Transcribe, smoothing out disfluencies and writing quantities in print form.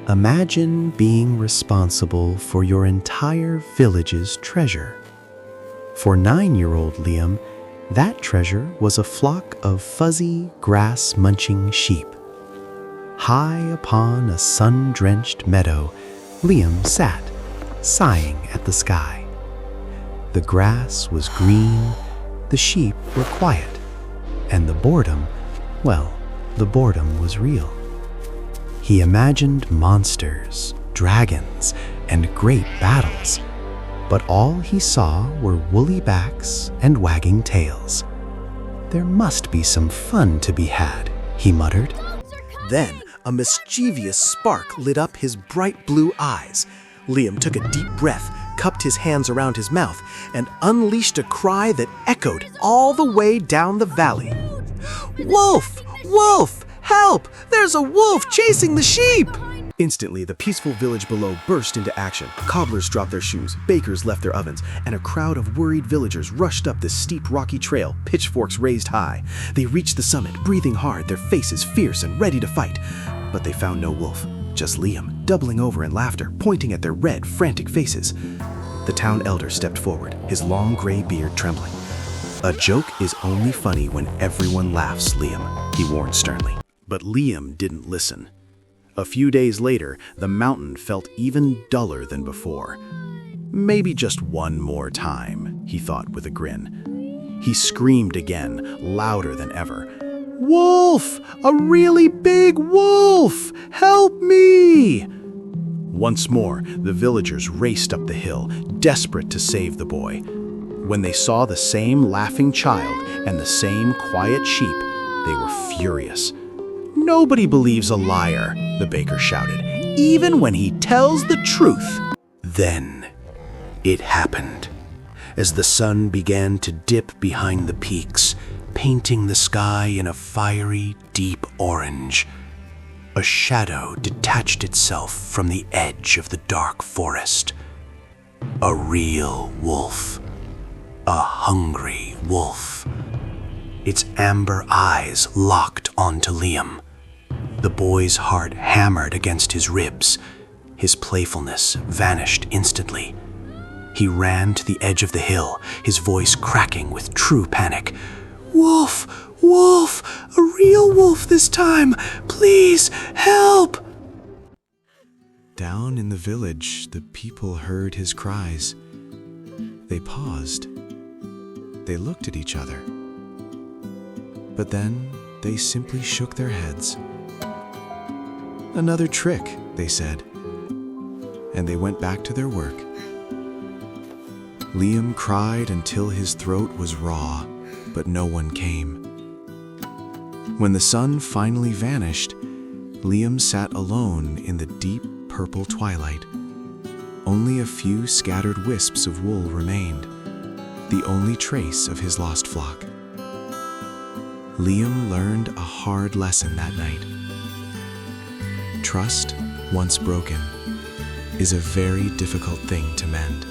Imagine being responsible for your entire village's treasure. For 9-year-old Liam, that treasure was a flock of fuzzy, grass-munching sheep. High upon a sun-drenched meadow, Liam sat, sighing at the sky. The grass was green, the sheep were quiet, and the boredom was real. He imagined monsters, dragons, and great battles, but all he saw were woolly backs and wagging tails. There must be some fun to be had, he muttered. Then a mischievous spark lit up his bright blue eyes. Liam took a deep breath, cupped his hands around his mouth, and unleashed a cry that echoed all the way down the valley. "Wolf! Wolf! Help! There's a wolf chasing the sheep!" Instantly, the peaceful village below burst into action. Cobblers dropped their shoes, bakers left their ovens, and a crowd of worried villagers rushed up the steep rocky trail, pitchforks raised high. They reached the summit, breathing hard, their faces fierce and ready to fight. But they found no wolf, just Liam, doubling over in laughter, pointing at their red, frantic faces. The town elder stepped forward, his long gray beard trembling. "A joke is only funny when everyone laughs, Liam," he warned sternly. But Liam didn't listen. A few days later, the mountain felt even duller than before. Maybe just one more time, he thought with a grin. He screamed again, louder than ever. "Wolf! A really big wolf! Help me!" Once more, the villagers raced up the hill, desperate to save the boy. When they saw the same laughing child and the same quiet sheep, they were furious. "Nobody believes a liar," the baker shouted, "even when he tells the truth." Then it happened. As the sun began to dip behind the peaks, painting the sky in a fiery, deep orange, a shadow detached itself from the edge of the dark forest. A real wolf. A hungry wolf. Its amber eyes locked onto Liam. The boy's heart hammered against his ribs. His playfulness vanished instantly. He ran to the edge of the hill, his voice cracking with true panic. "Wolf! Wolf! A real wolf this time! Please, help!" Down in the village, the people heard his cries. They paused. They looked at each other. But then they simply shook their heads. "Another trick," they said, and they went back to their work. Liam cried until his throat was raw, but no one came. When the sun finally vanished, Liam sat alone in the deep purple twilight. Only a few scattered wisps of wool remained, the only trace of his lost flock. Liam learned a hard lesson that night. Trust, once broken, is a very difficult thing to mend.